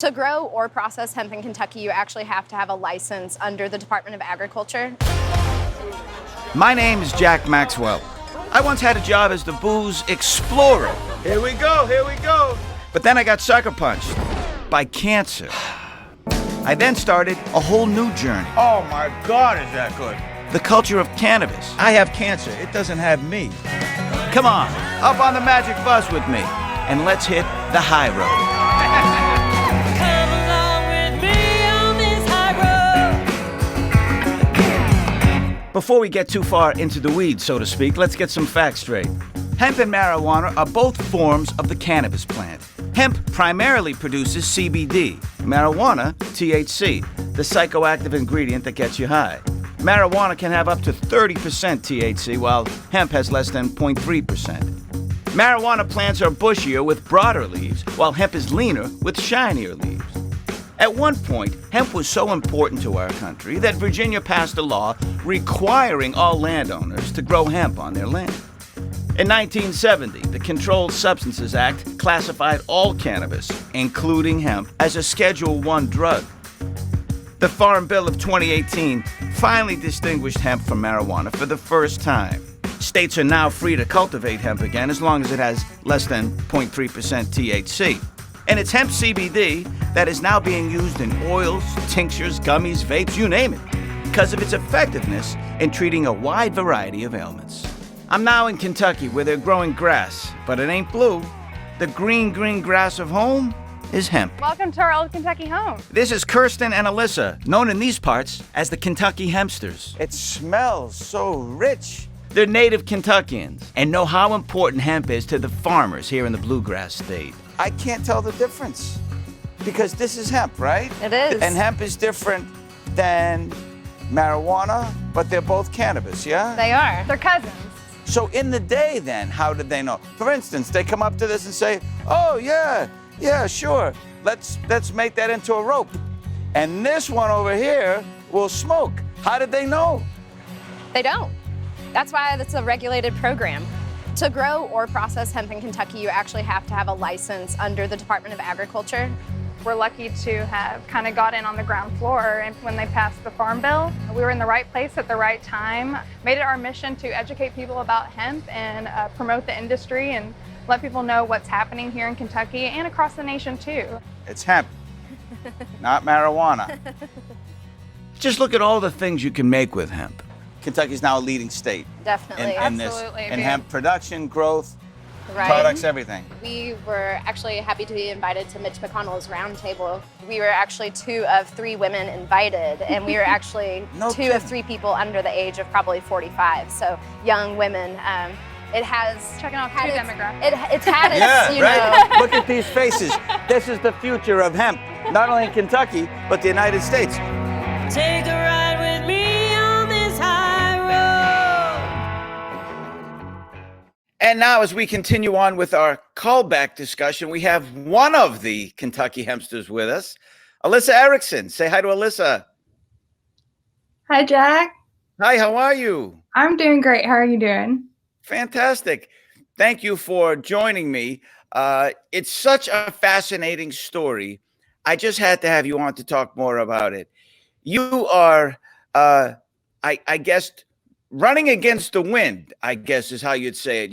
To grow or process hemp in Kentucky, you actually have to have a license under the Department of Agriculture. My name is Jack Maxwell. I once had a job as the booze explorer. Here we go. But then I got sucker punched by cancer. I then started a whole new journey. Oh my God, is that good? The culture of cannabis. I have cancer. It doesn't have me. Come on, up on the magic bus with me, and let's hit the high road. Come along with me on this high road. Before we get too far into the weeds, so to speak, let's get some facts straight. Hemp and marijuana are both forms of the cannabis plant. Hemp primarily produces CBD, marijuana, THC, the psychoactive ingredient that gets you high. Marijuana can have up to 30% THC, while hemp has less than 0.3%. Marijuana plants are bushier with broader leaves, while hemp is leaner with shinier leaves. At one point, hemp was so important to our country that Virginia passed a law requiring all landowners to grow hemp on their land. In 1970, the Controlled Substances Act classified all cannabis, including hemp, as a Schedule I drug. The Farm Bill of 2018 finally distinguished hemp from marijuana for the first time. States are now free to cultivate hemp again as long as it has less than 0.3% THC. And it's hemp CBD that is now being used in oils, tinctures, gummies, vapes, you name it, because of its effectiveness in treating a wide variety of ailments. I'm now in Kentucky where they're growing grass, but it ain't blue. The green grass of home is hemp. Welcome to our old Kentucky home. This is Kirsten and Alyssa, known in these parts as the Kentucky Hempsters. It smells so rich. They're native Kentuckians and know how important hemp is to the farmers here in the Bluegrass State. I can't tell the difference because this is hemp, right? It is. And hemp is different than marijuana, but they're both cannabis, yeah? They are. They're cousins. So in the day then, how did they know? For instance, they come up to this and say, oh yeah, sure. Let's make that into a rope. And this one over here will smoke. How did they know? They don't. That's why it's a regulated program. To grow or process hemp in Kentucky, you actually have to have a license under the Department of Agriculture. We're lucky to have kind of got in on the ground floor, and when they passed the Farm Bill, we were in the right place at the right time. Made it our mission to educate people about hemp and promote the industry and let people know what's happening here in Kentucky and across the nation too. It's hemp, not marijuana. Just look at all the things you can make with hemp. Kentucky's now a leading state Definitely. in this, Absolutely, in dude. hemp production, growth, Right. products, everything. We were actually happy to be invited to Mitch McConnell's roundtable. We were actually 2 of 3 women invited, and we were actually No 2 of 3 people under the age of probably 45, so young women. It has Checking off had two its- demographics. It's had its, Yeah, you right? know. Look at these faces. This is the future of hemp, not only in Kentucky, but the United States. Take a ride with me on this high road. And now, as we continue on with our callback discussion, we have one of the Kentucky Hempsters with us, Alyssa Erickson. Say hi to Alyssa. Hi, Jack. Hi, how are you? I'm doing great. How are you doing? Fantastic. Thank you for joining me. It's such a fascinating story. I just had to have you on to talk more about it. You are, I guess, running against the wind, I guess is how you'd say it.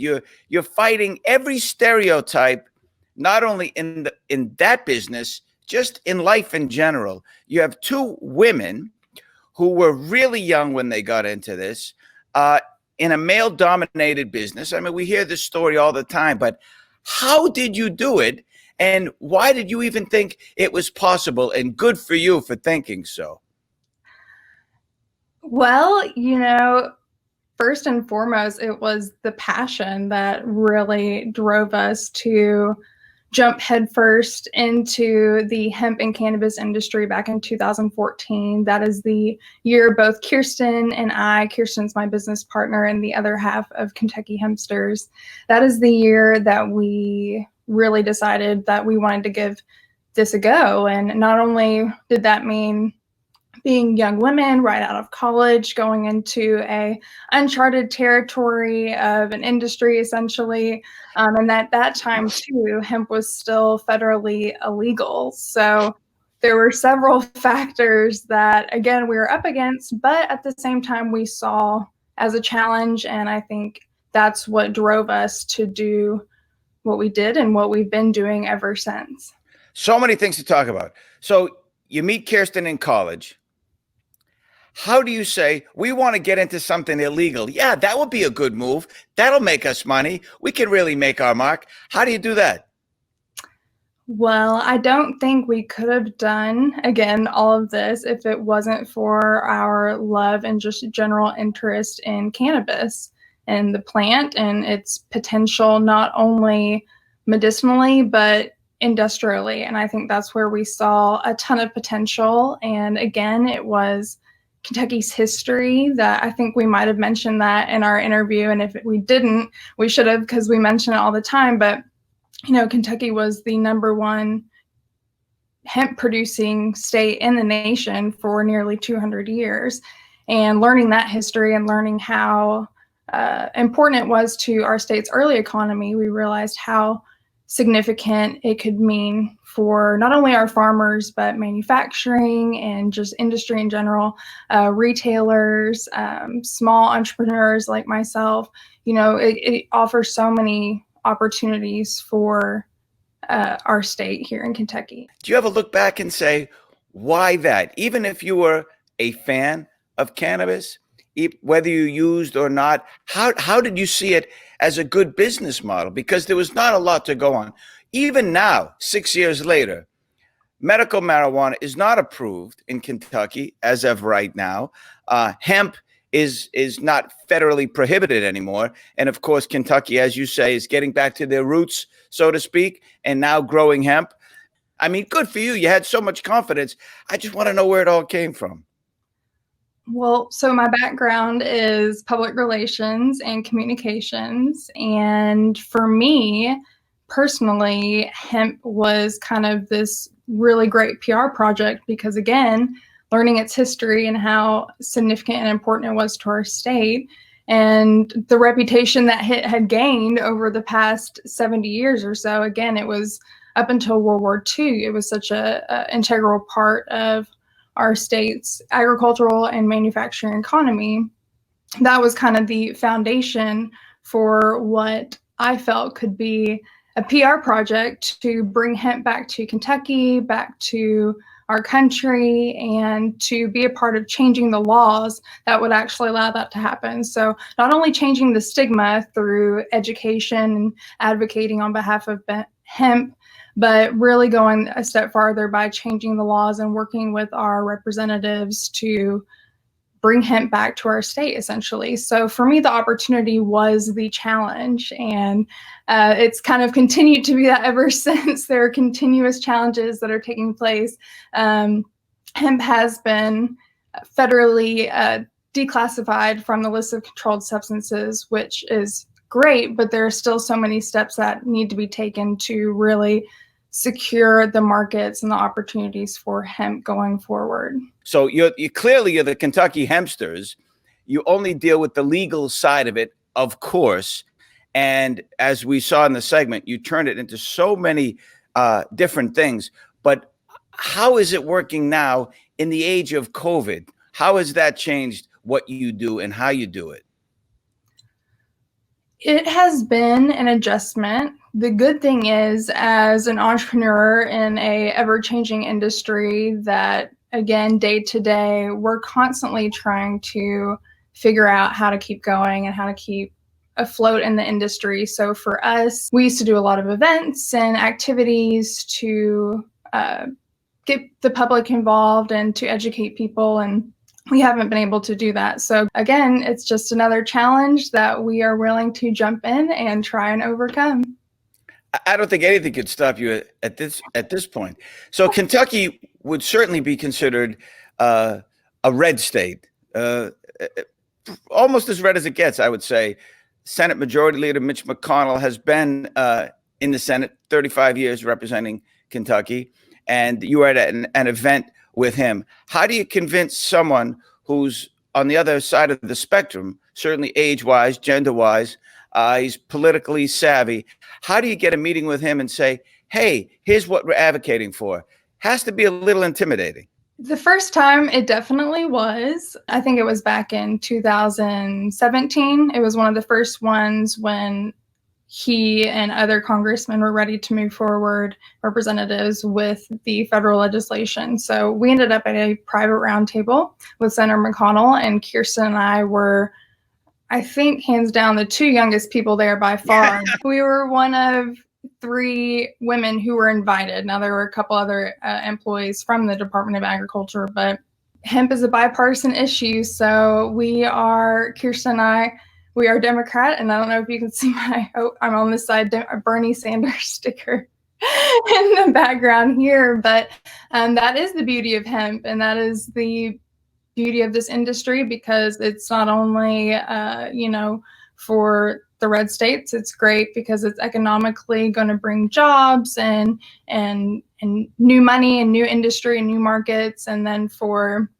You're fighting every stereotype, not only in that business, just in life in general. You have 2 women who were really young when they got into this, in a male-dominated business. I mean, we hear this story all the time, but how did you do it? And why did you even think it was possible? And good for you for thinking so. Well, first and foremost, it was the passion that really drove us to jump headfirst into the hemp and cannabis industry back in 2014. That is the year both Kirsten and I, Kirsten's my business partner and the other half of Kentucky Hempsters, that is the year that we really decided that we wanted to give this a go. And not only did that mean being young women right out of college, going into a uncharted territory of an industry, essentially. And at that time, too, hemp was still federally illegal. So there were several factors that, again, we were up against, but at the same time we saw as a challenge. And I think that's what drove us to do what we did and what we've been doing ever since. So many things to talk about. So you meet Kirsten in college. How do you say, we want to get into something illegal? Yeah, that would be a good move. That'll make us money. We can really make our mark. How do you do that? Well, I don't think we could have done, again, all of this if it wasn't for our love and just general interest in cannabis and the plant and its potential, not only medicinally, but industrially. And I think that's where we saw a ton of potential. And again, it was Kentucky's history that I think we might have mentioned that in our interview. And if we didn't, we should have, because we mention it all the time. But, you know, Kentucky was the #1 hemp producing state in the nation for nearly 200 years. And learning that history and learning how important it was to our state's early economy, we realized how significant it could mean for not only our farmers, but manufacturing and just industry in general, retailers, small entrepreneurs like myself. You know, it offers so many opportunities for our state here in Kentucky. Do you ever look back and say, why that? Even if you were a fan of cannabis, whether you used or not, how did you see it as a good business model? Because there was not a lot to go on. Even now, 6 years later, medical marijuana is not approved in Kentucky as of right now. Hemp is not federally prohibited anymore. And of course, Kentucky, as you say, is getting back to their roots, so to speak, and now growing hemp. I mean, good for you. You had so much confidence. I just want to know where it all came from. Well, so my background is public relations and communications. And for me personally, hemp was kind of this really great PR project because, again, learning its history and how significant and important it was to our state and the reputation that it had gained over the past 70 years or so. Again, it was up until World War II. It was such a integral part of our state's agricultural and manufacturing economy. That was kind of the foundation for what I felt could be a PR project to bring hemp back to Kentucky, back to our country, and to be a part of changing the laws that would actually allow that to happen. So not only changing the stigma through education and advocating on behalf of hemp, but really going a step farther by changing the laws and working with our representatives to bring hemp back to our state, essentially. So for me, the opportunity was the challenge, and it's kind of continued to be that ever since. There are continuous challenges that are taking place. Hemp has been federally declassified from the list of controlled substances, which is great, but there are still so many steps that need to be taken to really secure the markets and the opportunities for hemp going forward. So you're clearly the Kentucky Hempsters. You only deal with the legal side of it, of course. And as we saw in the segment, you turned it into so many different things. But how is it working now in the age of COVID? How has that changed what you do and how you do it? It has been an adjustment. The good thing is, as an entrepreneur in a ever-changing industry that, again, day to day, we're constantly trying to figure out how to keep going and how to keep afloat in the industry. So for us, we used to do a lot of events and activities to get the public involved and to educate people, and we haven't been able to do that. So again, it's just another challenge that we are willing to jump in and try and overcome. I don't think anything could stop you at this point. So Kentucky would certainly be considered a red state, almost as red as it gets, I would say. Senate Majority Leader Mitch McConnell has been in the Senate 35 years representing Kentucky, and you were at an event with him. How do you convince someone who's on the other side of the spectrum, certainly age-wise, gender-wise, he's politically savvy. How do you get a meeting with him and say, hey, here's what we're advocating for. has to be a little intimidating. The first time it definitely was. I think it was back in 2017. It was one of the first ones when he and other congressmen were ready to move forward, representatives, with the federal legislation. So we ended up at a private roundtable with Senator McConnell, and Kirsten and I were, I think, hands down, the two youngest people there by far. We were one of 3 women who were invited. Now, there were a couple other employees from the Department of Agriculture, but hemp is a bipartisan issue. So Kirsten and I, we are Democrat, and I don't know if you can see I'm on this side, a Bernie Sanders sticker in the background here, but that is the beauty of hemp, and that is the beauty of this industry, because it's not only, for the red states, it's great because it's economically going to bring jobs and new money and new industry and new markets. And then for,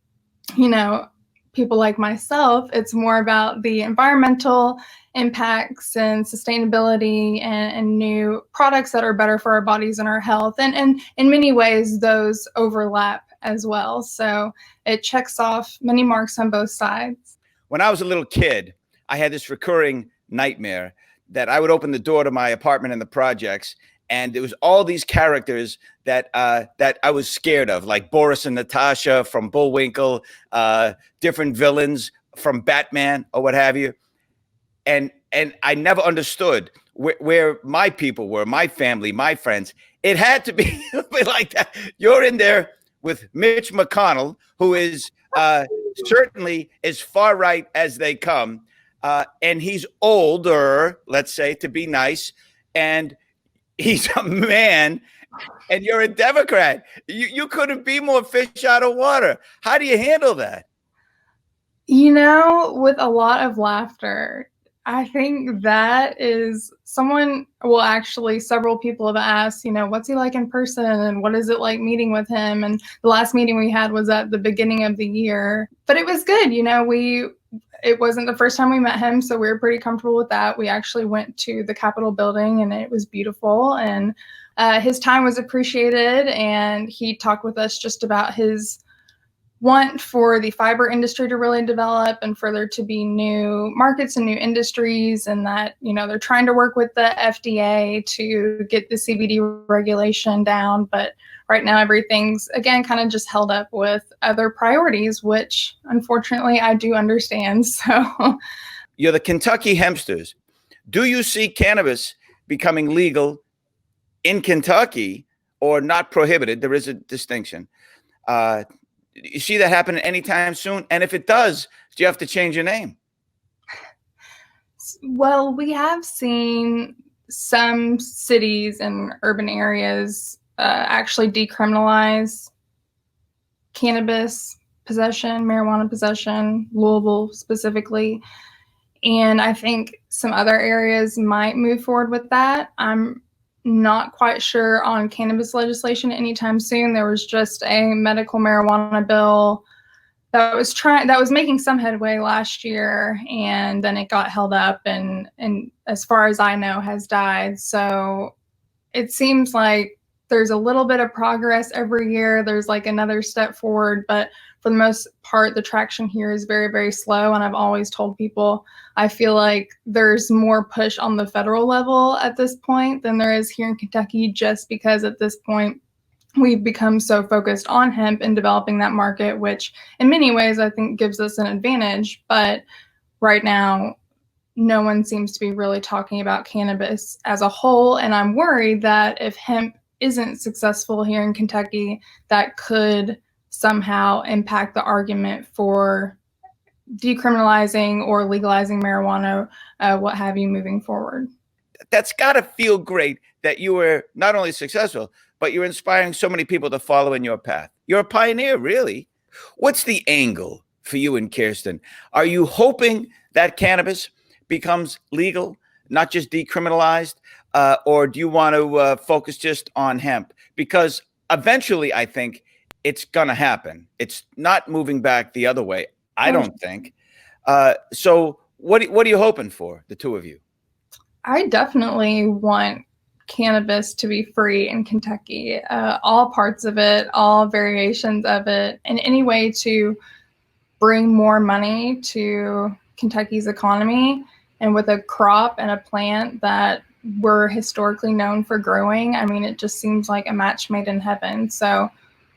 people like myself, it's more about the environmental impacts and sustainability and new products that are better for our bodies and our health. And in many ways, those overlap as well. So it checks off many marks on both sides. When I was a little kid, I had this recurring nightmare that I would open the door to my apartment in the projects, and there was all these characters that I was scared of, like Boris and Natasha from Bullwinkle, different villains from Batman or what have you. And I never understood where my people were, my family, my friends. It had to be like that. You're in there with Mitch McConnell, who is certainly as far right as they come. And he's older, let's say, to be nice. And he's a man, and you're a Democrat. You couldn't be more fish out of water. How do you handle that? With a lot of laughter. I think that is several people have asked, what's he like in person and what is it like meeting with him? And the last meeting we had was at the beginning of the year, but it was good. It wasn't the first time we met him, so we were pretty comfortable with that. We actually went to the Capitol building, and it was beautiful, and his time was appreciated, and he talked with us just about his want for the fiber industry to really develop and for there to be new markets and new industries, and that, they're trying to work with the FDA to get the CBD regulation down. But right now, everything's, again, kind of just held up with other priorities, which unfortunately I do understand. So you're the Kentucky Hempsters. Do you see cannabis becoming legal in Kentucky or not prohibited? There is a distinction. You see that happening anytime soon? And if it does, do you have to change your name? Well, we have seen some cities and urban areas actually decriminalize cannabis possession, marijuana possession, Louisville specifically. And I think some other areas might move forward with that. I'm not quite sure on cannabis legislation anytime soon. There was just a medical marijuana bill that was making some headway last year, and then it got held up and as far as I know has died. So it seems like there's a little bit of progress every year. There's like another step forward, but for the most part, the traction here is very, very slow. And I've always told people, I feel like there's more push on the federal level at this point than there is here in Kentucky, just because at this point, we've become so focused on hemp and developing that market, which in many ways I think gives us an advantage. But right now, no one seems to be really talking about cannabis as a whole. And I'm worried that if hemp isn't successful here in Kentucky, that could somehow impact the argument for decriminalizing or legalizing marijuana, what have you, moving forward. That's got to feel great that you were not only successful, but you're inspiring so many people to follow in your path. You're a pioneer, really. What's the angle for you and Kirsten? Are you hoping that cannabis becomes legal, not just decriminalized, or do you want to focus just on hemp? Because eventually, I think it's going to happen. It's not moving back the other way, I don't think. So what are you hoping for, the two of you? I definitely want cannabis to be free in Kentucky, all parts of it, all variations of it, in any way to bring more money to Kentucky's economy. And with a crop and a plant that we're historically known for growing, I mean, it just seems like a match made in heaven. So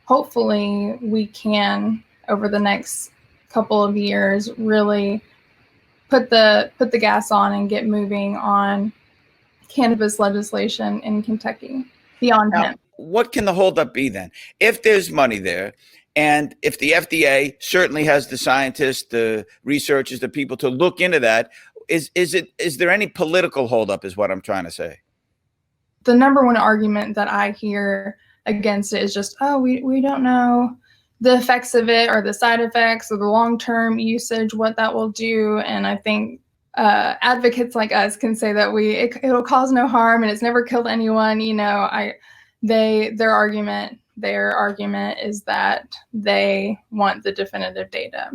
hopefully we can, over the next couple of years, really put the gas on and get moving on cannabis legislation in Kentucky beyond Now, hemp. what can the holdup be then? If there's money there, and if the FDA certainly has the scientists, the researchers, the people to look into that, is there any political holdup is what I'm trying to say? The number one argument that I hear against it is just, oh, we don't know the effects of it or the side effects or the long-term usage, what that will do. And I think advocates like us can say that it'll cause no harm and it's never killed anyone. You know, their argument is that they want the definitive data.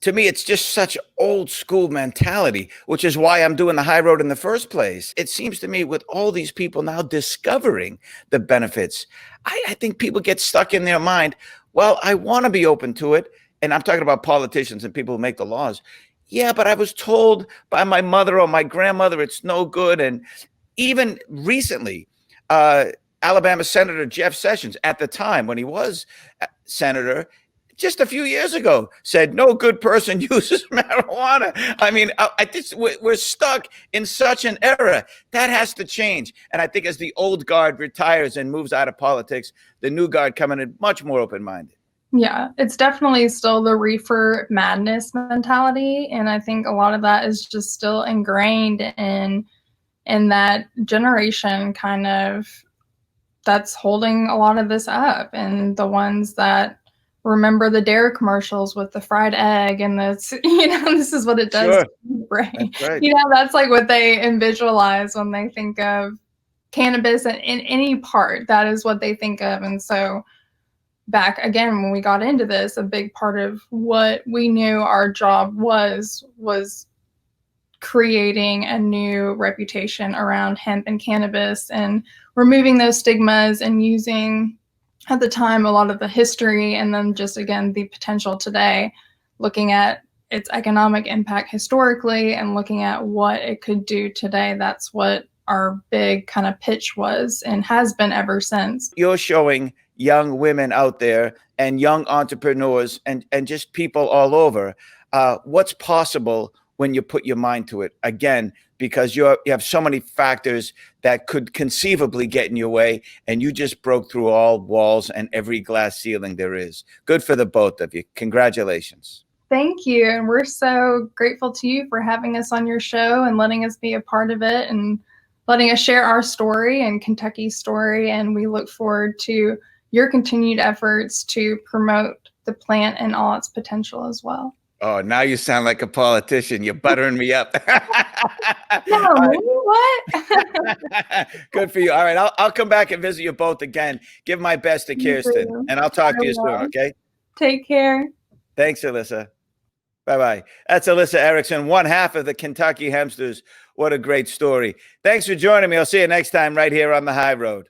To me, it's just such old school mentality, which is why I'm doing the high road in the first place. It seems to me with all these people now discovering the benefits, I think people get stuck in their mind. Well, I want to be open to it. And I'm talking about politicians and people who make the laws. Yeah, but I was told by my mother or my grandmother it's no good. And even recently, Alabama Senator Jeff Sessions, at the time when he was senator, just a few years ago, said no good person uses marijuana. I mean, we're stuck in such an era. That has to change. And I think as the old guard retires and moves out of politics, the new guard coming in much more open-minded. Yeah, it's definitely still the reefer madness mentality. And I think a lot of that is just still ingrained in that generation kind of that's holding a lot of this up. And the ones that remember the dairy commercials with the fried egg and this is what it does Sure. to the brain. That's right. That's like what they visualize when they think of cannabis, and in any part, that is what they think of. And so back again, when we got into this, a big part of what we knew our job was creating a new reputation around hemp and cannabis and removing those stigmas and using, at the time, a lot of the history, and then just, again, the potential today, looking at its economic impact historically and looking at what it could do today. That's what our big kind of pitch was and has been ever since. You're showing young women out there and young entrepreneurs and just people all over what's possible when you put your mind to it. Again, because you have so many factors that could conceivably get in your way, and you just broke through all walls and every glass ceiling there is. Good for the both of you. Congratulations. Thank you. And we're so grateful to you for having us on your show and letting us be a part of it and letting us share our story and Kentucky's story. And we look forward to your continued efforts to promote the plant and all its potential as well. Oh, now you sound like a politician. You're buttering me up. No, what? Good for you. All right, I'll come back and visit you both again. Give my best to Kirsten, and I'll talk to you soon, okay? Take care. Thanks, Alyssa. Bye-bye. That's Alyssa Erickson, one half of the Kentucky Hempsters. What a great story. Thanks for joining me. I'll see you next time right here on the High Road.